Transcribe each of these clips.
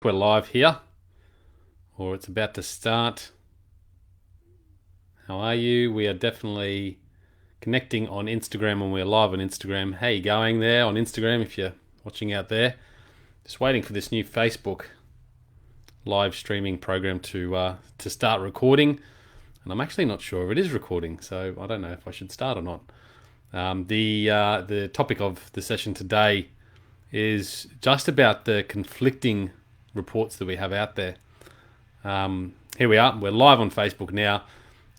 We're live here, or it's about to start. How are you? We are definitely connecting on Instagram when we're live on Instagram. How you going there on Instagram if you're watching out there? Just waiting for this new Facebook live streaming program to start recording, and I'm actually not sure if it is recording, so I don't know if I should start or not. The topic of the session today is just about the conflicting reports that we have out there. Here we are. We're live on Facebook now.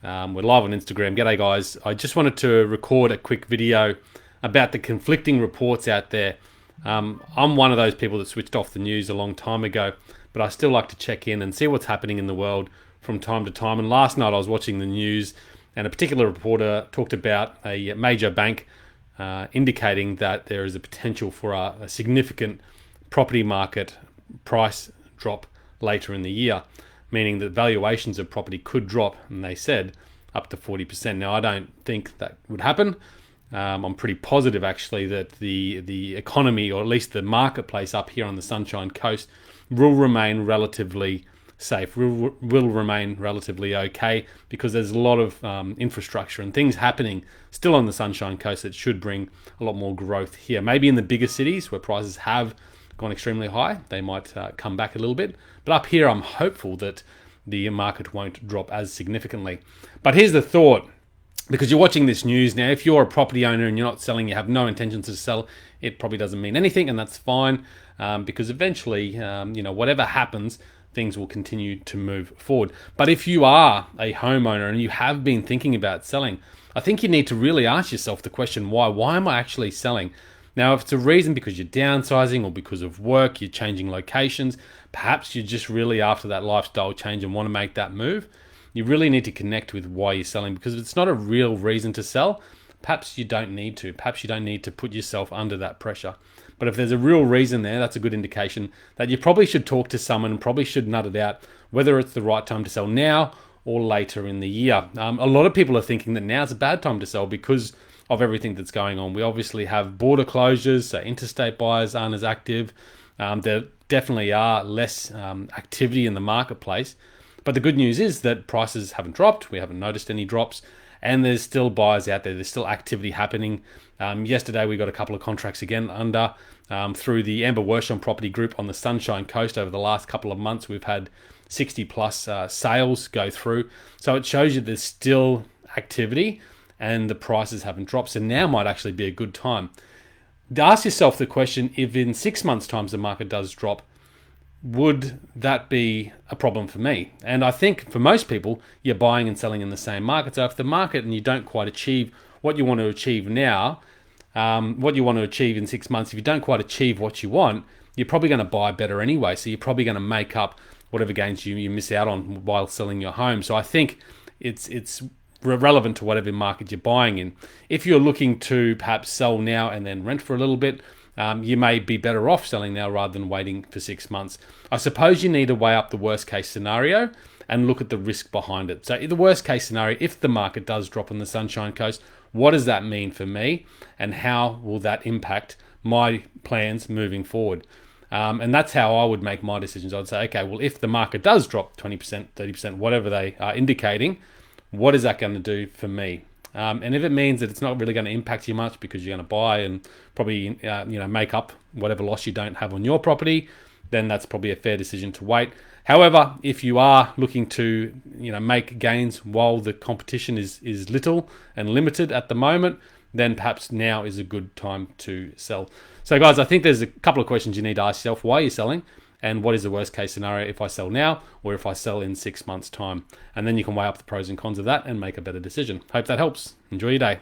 We're live on Instagram. G'day, guys. I just wanted to record a quick video about the conflicting reports out there. I'm one of those people that switched off the news a long time ago, but I still like to check in and see what's happening in the world from time to time. And last night I was watching the news, and a particular reporter talked about a major bank indicating that there is a potential for a significant property market price drop later in the year, meaning that valuations of property could drop, and they said up to 40%. Now, I don't think that would happen. I'm pretty positive, actually, that the economy, or at least the marketplace up here on the Sunshine Coast, will remain relatively safe, will remain relatively okay, because there's a lot of infrastructure and things happening still on the Sunshine Coast that should bring a lot more growth here. Maybe in the bigger cities where prices have gone extremely high, they might come back a little bit. But up here, I'm hopeful that the market won't drop as significantly. But here's the thought, because you're watching this news now, if you're a property owner and you're not selling, you have no intentions to sell, it probably doesn't mean anything, and that's fine, because eventually, whatever happens, things will continue to move forward. But if you are a homeowner and you have been thinking about selling, I think you need to really ask yourself the question, why? Why am I actually selling? Now, if it's a reason because you're downsizing or because of work, you're changing locations, perhaps you're just really after that lifestyle change and want to make that move, you really need to connect with why you're selling, because if it's not a real reason to sell, perhaps you don't need to. Perhaps you don't need to put yourself under that pressure. But if there's a real reason there, that's a good indication that you probably should talk to someone and probably should nut it out, whether it's the right time to sell now or later in the year. A lot of people are thinking that now's a bad time to sell because of everything that's going on. We obviously have border closures, so interstate buyers aren't as active. There definitely are less activity in the marketplace. But the good news is that prices haven't dropped. We haven't noticed any drops. And there's still buyers out there. There's still activity happening. Yesterday, we got a couple of contracts again under through the Werchon property group on the Sunshine Coast. Over the last couple of months, we've had 60 plus sales go through. So it shows you there's still activity and the prices haven't dropped. So now might actually be a good time. Ask yourself the question, if in 6 months' time the market does drop, would that be a problem for me? And I think for most people, you're buying and selling in the same market. So if the market and you don't quite achieve what you want to achieve now, what you want to achieve in 6 months, if you don't quite achieve what you want, you're probably going to buy better anyway. So you're probably going to make up whatever gains you miss out on while selling your home. So I think it's relevant to whatever market you're buying in. If you're looking to perhaps sell now and then rent for a little bit, you may be better off selling now rather than waiting for 6 months. I suppose you need to weigh up the worst case scenario and look at the risk behind it. So the worst case scenario, if the market does drop on the Sunshine Coast, what does that mean for me, and how will that impact my plans moving forward? And that's how I would make my decisions. I'd say, okay, well, if the market does drop 20%, 30%, whatever they are indicating, what is that going to do for me? And if it means that it's not really going to impact you much because you're going to buy and probably make up whatever loss you don't have on your property, then that's probably a fair decision to wait. However, if you are looking to make gains while the competition is little and limited at the moment, then perhaps now is a good time to sell. So guys, I think there's a couple of questions you need to ask yourself. Why are you selling? And what is the worst case scenario if I sell now or if I sell in 6 months' time? And then you can weigh up the pros and cons of that and make a better decision. Hope that helps. Enjoy your day.